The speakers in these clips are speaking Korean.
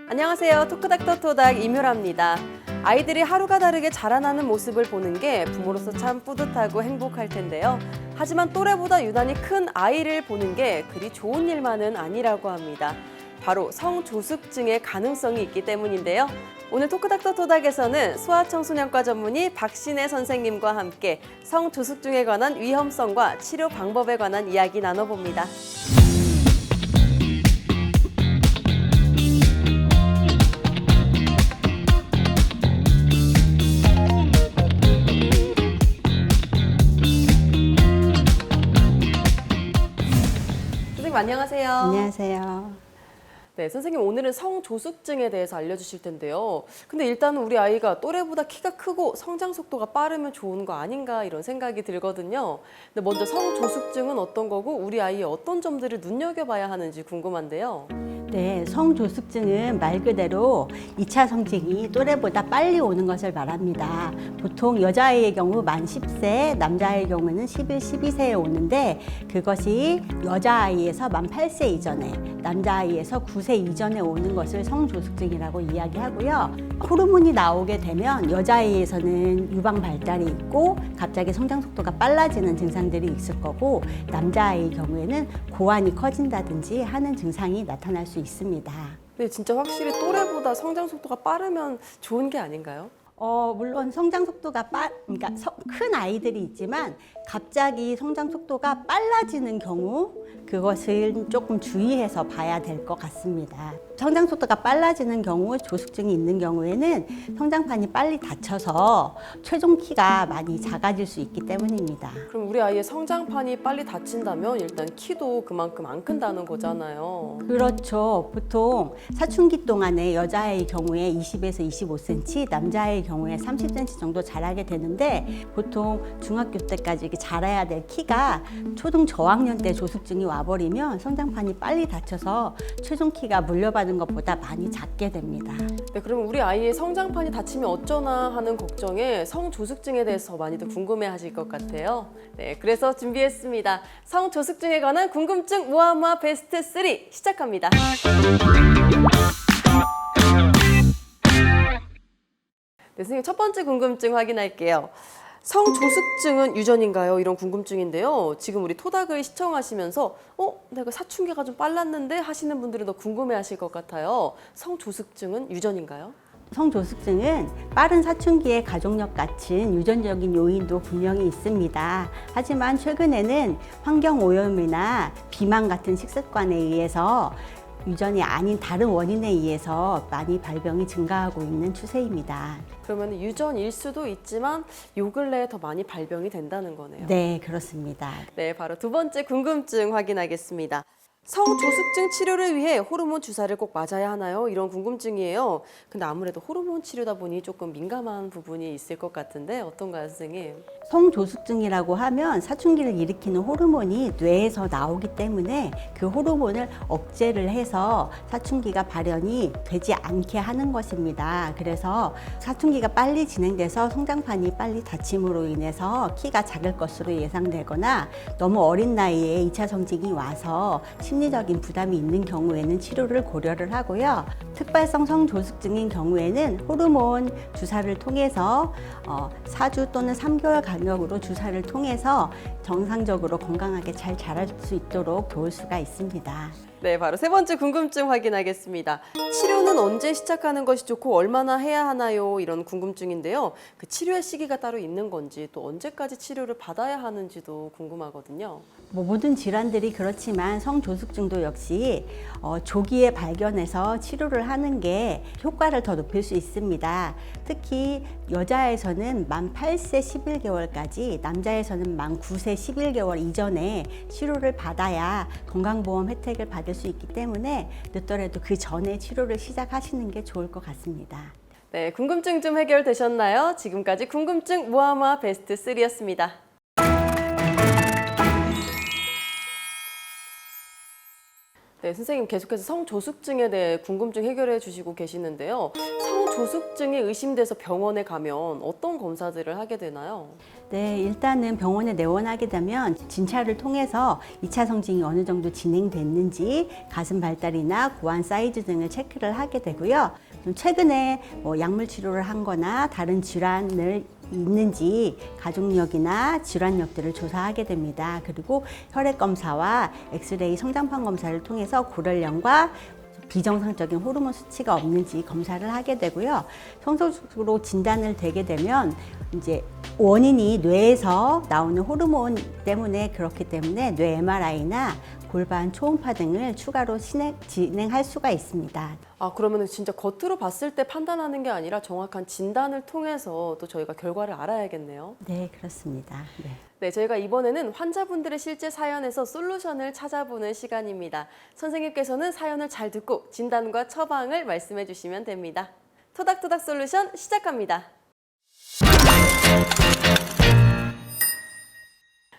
안녕하세요. 토크닥터 토닥 이묘라입니다. 아이들이 하루가 다르게 자라나는 모습을 보는 게 부모로서 참 뿌듯하고 행복할 텐데요. 하지만 또래보다 유난히 큰 아이를 보는 게 그리 좋은 일만은 아니라고 합니다. 바로 성조숙증의 가능성이 있기 때문인데요. 오늘 토크닥터 토닥에서는 소아청소년과 전문의 박신혜 선생님과 함께 성조숙증에 관한 위험성과 치료 방법에 관한 이야기 나눠봅니다. 선생님 안녕하세요. 안녕하세요. 네, 선생님 오늘은 성조숙증에 대해서 알려주실 텐데요. 근데 일단은 우리 아이가 또래보다 키가 크고 성장 속도가 빠르면 좋은 거 아닌가 이런 생각이 들거든요. 근데 먼저 성조숙증은 어떤 거고 우리 아이의 어떤 점들을 눈여겨봐야 하는지 궁금한데요. 네, 성조숙증은 말 그대로 2차 성징이 또래보다 빨리 오는 것을 말합니다. 보통 여자아이의 경우 만 10세, 남자아이의 경우는 11, 12세에 오는데 그것이 여자아이에서 만 8세 이전에, 남자아이에서 9세 이전에 오는 것을 성조숙증이라고 이야기하고요. 호르몬이 나오게 되면 여자아이에서는 유방 발달이 있고 갑자기 성장 속도가 빨라지는 증상들이 있을 거고 남자아이의 경우에는 고환이 커진다든지 하는 증상이 나타날 수 있습니다. 근데 진짜 확실히 또래보다 성장 속도가 빠르면 좋은 게 아닌가요? 물론 성장 속도가 그러니까 큰 아이들이 있지만 갑자기 성장 속도가 빨라지는 경우 그것을 조금 주의해서 봐야 될 것 같습니다. 성장 속도가 빨라지는 경우, 조숙증이 있는 경우에는 성장판이 빨리 닫혀서 최종 키가 많이 작아질 수 있기 때문입니다. 그럼 우리 아이의 성장판이 빨리 닫힌다면 일단 키도 그만큼 안 큰다는 거잖아요. 그렇죠. 보통 사춘기 동안에 여자아이의 경우에 20에서 25cm, 남자아이의 경우에 30cm 정도 자라게 되는데 보통 중학교 때까지 이렇게 자라야 될 키가 초등 저학년 때 조숙증이 와버리면 성장판이 빨리 닫혀서 최종 키가 물려받은 것보다 많이 작게 됩니다. 네, 그럼 우리 아이의 성장판이 닫히면 어쩌나 하는 걱정에 성조숙증에 대해서 많이들 궁금해하실 것 같아요. 네, 그래서 준비했습니다. 성조숙증에 관한 궁금증 모아모아 베스트 3 시작합니다. 네, 선생님 첫 번째 궁금증 확인할게요. 성조숙증은 유전인가요? 이런 궁금증인데요. 지금 우리 토닥을 시청하시면서 내가 사춘기가 좀 빨랐는데 하시는 분들은 더 궁금해하실 것 같아요. 성조숙증은 유전인가요? 성조숙증은 빠른 사춘기의 가족력 같은 유전적인 요인도 분명히 있습니다. 하지만 최근에는 환경 오염이나 비만 같은 식습관에 의해서 유전이 아닌 다른 원인에 의해서 많이 발병이 증가하고 있는 추세입니다. 그러면 유전일 수도 있지만 요 근래에 더 많이 발병이 된다는 거네요. 네, 그렇습니다. 네, 바로 두 번째 궁금증 확인하겠습니다. 성조숙증 치료를 위해 호르몬 주사를 꼭 맞아야 하나요? 이런 궁금증이에요. 근데 아무래도 호르몬 치료다 보니 조금 민감한 부분이 있을 것 같은데 어떤가요, 선생님? 성조숙증이라고 하면 사춘기를 일으키는 호르몬이 뇌에서 나오기 때문에 그 호르몬을 억제를 해서 사춘기가 발현이 되지 않게 하는 것입니다. 그래서 사춘기가 빨리 진행돼서 성장판이 빨리 닫힘으로 인해서 키가 작을 것으로 예상되거나 너무 어린 나이에 2차 성징이 와서 심리적인 부담이 있는 경우에는 치료를 고려를 하고요. 특발성 성조숙증인 경우에는 호르몬 주사를 통해서 4주 또는 3개월 간격으로 주사를 통해서 정상적으로 건강하게 잘 자랄 수 있도록 도울 수가 있습니다. 네, 바로 세 번째 궁금증 확인하겠습니다. 치료는 언제 시작하는 것이 좋고 얼마나 해야 하나요? 이런 궁금증인데요. 그 치료의 시기가 따로 있는 건지 또 언제까지 치료를 받아야 하는지도 궁금하거든요. 모든 질환들이 그렇지만 성조숙증도 역시 조기에 발견해서 치료를 하는 게 효과를 더 높일 수 있습니다. 특히 여자에서는 만 8세 11개월까지, 남자에서는 만 9세 11개월 이전에 치료를 받아야 건강보험 혜택을 받을 수 있기 때문에 늦더라도 그 전에 치료를 시작하시는 게 좋을 것 같습니다. 네, 궁금증 좀 해결되셨나요? 지금까지 궁금증 모아모아 베스트 3였습니다. 네, 선생님 계속해서 성조숙증에 대해 궁금증 해결해 주시고 계시는데요. 성조숙증이 의심돼서 병원에 가면 어떤 검사들을 하게 되나요? 네, 일단은 병원에 내원하게 되면 진찰을 통해서 2차 성징이 어느 정도 진행됐는지 가슴 발달이나 고환 사이즈 등을 체크를 하게 되고요. 좀 최근에 약물 치료를 한 거나 다른 질환을 있는지 가족력이나 질환력들을 조사하게 됩니다. 그리고 혈액 검사와 엑스레이 성장판 검사를 통해서 고혈량과 비정상적인 호르몬 수치가 없는지 검사를 하게 되고요. 성소수로 진단을 되게 되면 이제 원인이 뇌에서 나오는 호르몬 때문에 그렇기 때문에 뇌 MRI나 골반 초음파 등을 추가로 진행할 수가 있습니다. 아, 그러면 진짜 겉으로 봤을 때 판단하는 게 아니라 정확한 진단을 통해서 또 저희가 결과를 알아야겠네요. 네, 그렇습니다. 네. 네, 저희가 이번에는 환자분들의 실제 사연에서 솔루션을 찾아보는 시간입니다. 선생님께서는 사연을 잘 듣고 진단과 처방을 말씀해 주시면 됩니다. 토닥토닥 솔루션 시작합니다.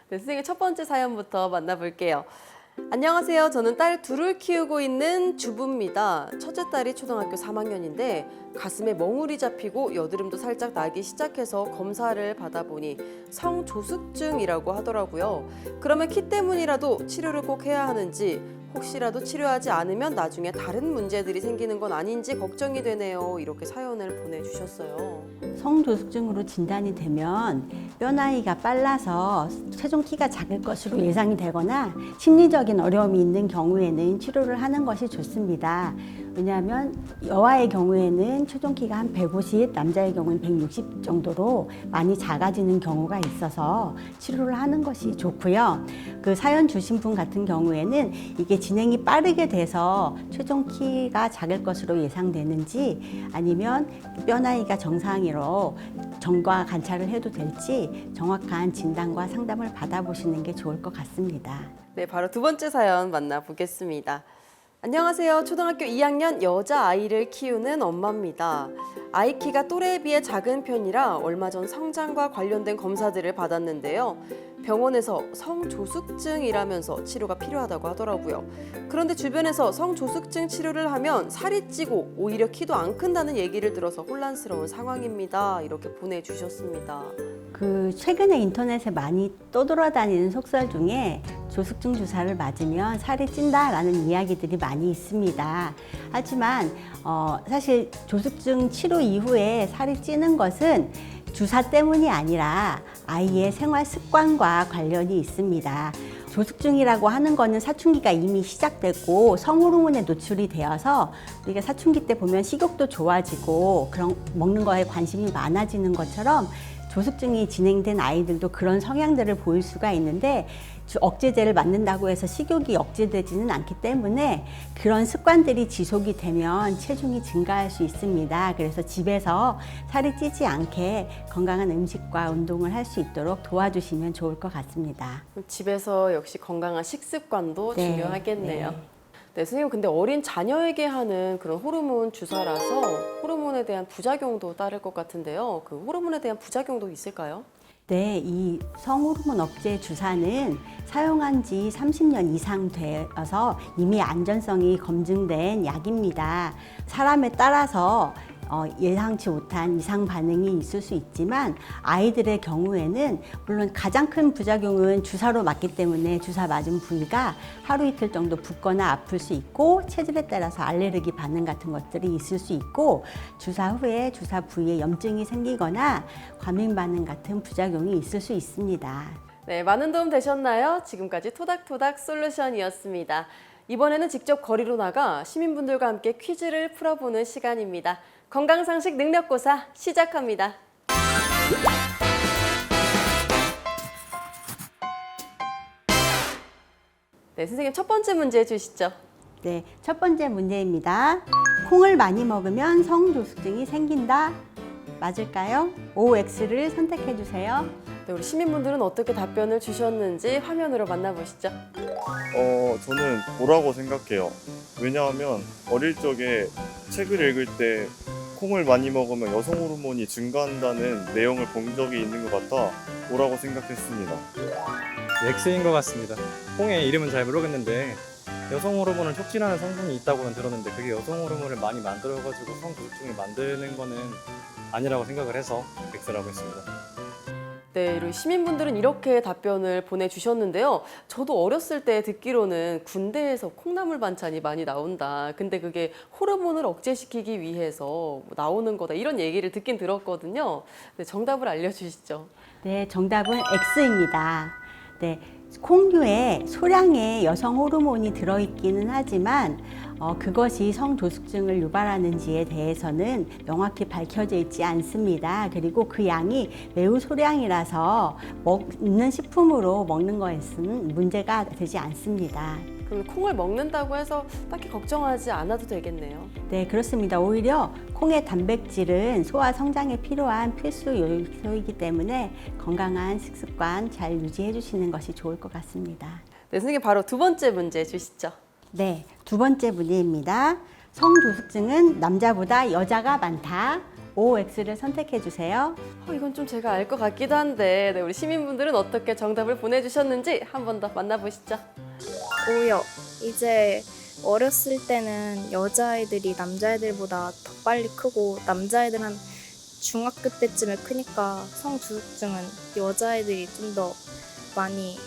네, 선생님 첫 번째 사연부터 만나볼게요. 안녕하세요. 저는 딸 둘을 키우고 있는 주부입니다. 첫째 딸이 초등학교 3학년인데 가슴에 멍울이 잡히고 여드름도 살짝 나기 시작해서 검사를 받아보니 성조숙증이라고 하더라고요. 그러면 키 때문이라도 치료를 꼭 해야 하는지 혹시라도 치료하지 않으면 나중에 다른 문제들이 생기는 건 아닌지 걱정이 되네요. 이렇게 사연을 보내주셨어요. 성조숙증으로 진단이 되면 뼈 나이가 빨라서 최종 키가 작을 것으로 예상이 되거나 심리적인 어려움이 있는 경우에는 치료를 하는 것이 좋습니다. 왜냐하면 여아의 경우에는 최종 키가 한 150, 남자의 경우는 160 정도로 많이 작아지는 경우가 있어서 치료를 하는 것이 좋고요. 그 사연 주신 분 같은 경우에는 이게 진행이 빠르게 돼서 최종 키가 작을 것으로 예상되는지 아니면 뼈 나이가 정상으로 점과 관찰을 해도 될지 정확한 진단과 상담을 받아보시는 게 좋을 것 같습니다. 네, 바로 두 번째 사연 만나보겠습니다. 안녕하세요. 초등학교 2학년 여자아이를 키우는 엄마입니다. 아이 키가 또래에 비해 작은 편이라 얼마 전 성장과 관련된 검사들을 받았는데요. 병원에서 성조숙증이라면서 치료가 필요하다고 하더라고요. 그런데 주변에서 성조숙증 치료를 하면 살이 찌고 오히려 키도 안 큰다는 얘기를 들어서 혼란스러운 상황입니다. 이렇게 보내주셨습니다. 그 최근에 인터넷에 많이 떠돌아다니는 속설 중에 조숙증 주사를 맞으면 살이 찐다라는 이야기들이 많이 있습니다. 하지만 사실 조숙증 치료 이후에 살이 찌는 것은 주사 때문이 아니라 아이의 생활 습관과 관련이 있습니다. 조숙증이라고 하는 거는 사춘기가 이미 시작됐고 성호르몬에 노출이 되어서 우리가 사춘기 때 보면 식욕도 좋아지고 그런 먹는 거에 관심이 많아지는 것처럼 조숙증이 진행된 아이들도 그런 성향들을 보일 수가 있는데 억제제를 맞는다고 해서 식욕이 억제되지는 않기 때문에 그런 습관들이 지속이 되면 체중이 증가할 수 있습니다. 그래서 집에서 살이 찌지 않게 건강한 음식과 운동을 할 수 있도록 도와주시면 좋을 것 같습니다. 집에서 역시 건강한 식습관도 네, 중요하겠네요. 네. 네, 선생님, 근데 어린 자녀에게 하는 그런 호르몬 주사라서 호르몬에 대한 부작용도 따를 것 같은데요. 그 호르몬에 대한 부작용도 있을까요? 네, 이 성호르몬 억제 주사는 사용한 지 30년 이상 되어서 이미 안전성이 검증된 약입니다. 사람에 따라서 예상치 못한 이상 반응이 있을 수 있지만 아이들의 경우에는 물론 가장 큰 부작용은 주사로 맞기 때문에 주사 맞은 부위가 하루 이틀 정도 붓거나 아플 수 있고 체질에 따라서 알레르기 반응 같은 것들이 있을 수 있고 주사 후에 주사 부위에 염증이 생기거나 과민 반응 같은 부작용이 있을 수 있습니다. 네, 많은 도움 되셨나요? 지금까지 토닥토닥 솔루션이었습니다. 이번에는 직접 거리로 나가 시민분들과 함께 퀴즈를 풀어보는 시간입니다. 건강상식 능력고사 시작합니다. 네, 선생님 첫 번째 문제 주시죠. 네, 첫 번째 문제입니다. 콩을 많이 먹으면 성조숙증이 생긴다. 맞을까요? OX를 선택해 주세요. 네, 우리 시민분들은 어떻게 답변을 주셨는지 화면으로 만나보시죠. 저는 O라고 생각해요. 왜냐하면 어릴 적에 책을 읽을 때 콩을 많이 먹으면 여성 호르몬이 증가한다는 내용을 본 적이 있는 것 같아 O라고 생각했습니다. X인 것 같습니다. 콩의 이름은 잘 모르겠는데 여성 호르몬을 촉진하는 성분이 있다고는 들었는데 그게 여성 호르몬을 많이 만들어가지고 성조숙증을 만드는 거는 아니라고 생각을 해서 X라고 했습니다. 네, 그리고 시민분들은 이렇게 답변을 보내주셨는데요. 저도 어렸을 때 듣기로는 군대에서 콩나물 반찬이 많이 나온다. 근데 그게 호르몬을 억제시키기 위해서 나오는 거다. 이런 얘기를 듣긴 들었거든요. 네, 정답을 알려주시죠. 네, 정답은 X입니다. 네, 콩류에 소량의 여성 호르몬이 들어있기는 하지만 그것이 성조숙증을 유발하는지에 대해서는 명확히 밝혀져 있지 않습니다. 그리고 그 양이 매우 소량이라서 먹는 식품으로 먹는 것은 문제가 되지 않습니다. 그럼 콩을 먹는다고 해서 딱히 걱정하지 않아도 되겠네요. 네, 그렇습니다. 오히려 콩의 단백질은 소화 성장에 필요한 필수 요소이기 때문에 건강한 식습관 잘 유지해 주시는 것이 좋을 것 같습니다. 네, 선생님 바로 두 번째 문제 주시죠. 네, 두 번째 문제입니다. 성조숙증은 남자보다 여자가 많다. OX를 선택해 주세요. 이건 좀 제가 알 것 같기도 한데 네, 우리 시민분들은 어떻게 정답을 보내주셨는지 한 번 더 만나보시죠. 오요. 이제 어렸을 때는 여자아이들이 남자애들보다 더 빨리 크고 남자애들 한 중학교 때쯤에 크니까 성조숙증은 여자애들이 좀 더 많이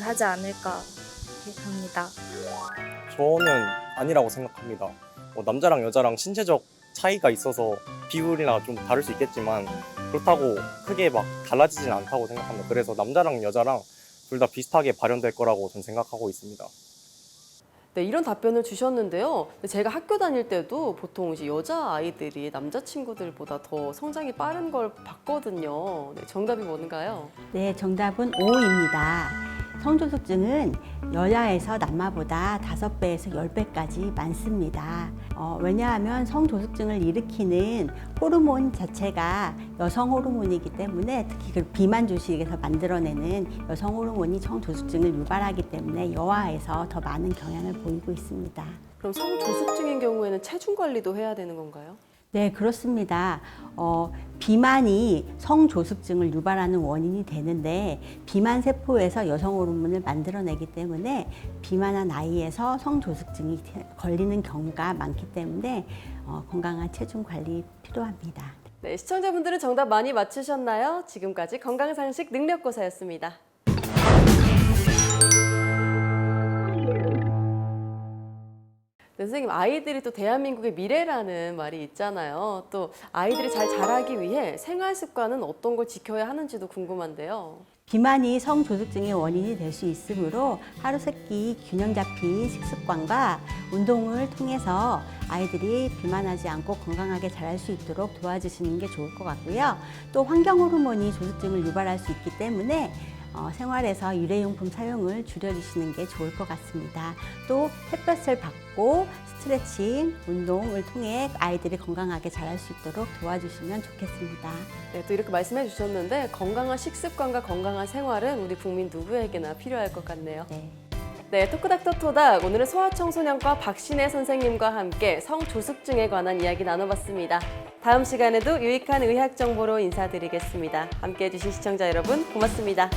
하지 않을까 합니다. 저는 아니라고 생각합니다. 남자랑 여자랑 신체적 차이가 있어서 비율이나 좀 다를 수 있겠지만 그렇다고 크게 막 달라지진 않다고 생각합니다. 그래서 남자랑 여자랑 둘 다 비슷하게 발현될 거라고 저는 생각하고 있습니다. 네, 이런 답변을 주셨는데요. 제가 학교 다닐 때도 보통 이제 여자 아이들이 남자 친구들보다 더 성장이 빠른 걸 봤거든요. 네, 정답이 뭔가요? 네, 정답은 O입니다. 성조숙증은 여자에서 남아보다 5배에서 10배까지 많습니다. 왜냐하면 성조숙증을 일으키는 호르몬 자체가 여성 호르몬이기 때문에 특히 그 비만 조직에서 만들어내는 여성 호르몬이 성조숙증을 유발하기 때문에 여아에서 더 많은 경향을 보이고 있습니다. 그럼 성조숙증인 경우에는 체중 관리도 해야 되는 건가요? 네, 그렇습니다. 비만이 성조숙증을 유발하는 원인이 되는데 비만 세포에서 여성 호르몬을 만들어내기 때문에 비만한 아이에서 성조숙증이 걸리는 경우가 많기 때문에 건강한 체중 관리 필요합니다. 네, 시청자분들은 정답 많이 맞추셨나요? 지금까지 건강상식 능력고사였습니다. 네, 선생님, 아이들이 또 대한민국의 미래라는 말이 있잖아요. 또 아이들이 잘 자라기 위해 생활 습관은 어떤 걸 지켜야 하는지도 궁금한데요. 비만이 성조숙증의 원인이 될 수 있으므로 하루 세끼 균형 잡힌 식습관과 운동을 통해서 아이들이 비만하지 않고 건강하게 자랄 수 있도록 도와주시는 게 좋을 것 같고요. 또 환경 호르몬이 조숙증을 유발할 수 있기 때문에 생활에서 일회용품 사용을 줄여주시는 게 좋을 것 같습니다. 또 햇볕을 받고 스트레칭, 운동을 통해 아이들이 건강하게 자랄 수 있도록 도와주시면 좋겠습니다. 네, 또 이렇게 말씀해 주셨는데 건강한 식습관과 건강한 생활은 우리 국민 누구에게나 필요할 것 같네요. 네. 네, 토크닥터 토닥. 오늘은 소아청소년과 박신혜 선생님과 함께 성조숙증에 관한 이야기 나눠봤습니다. 다음 시간에도 유익한 의학 정보로 인사드리겠습니다. 함께해 주신 시청자 여러분 고맙습니다.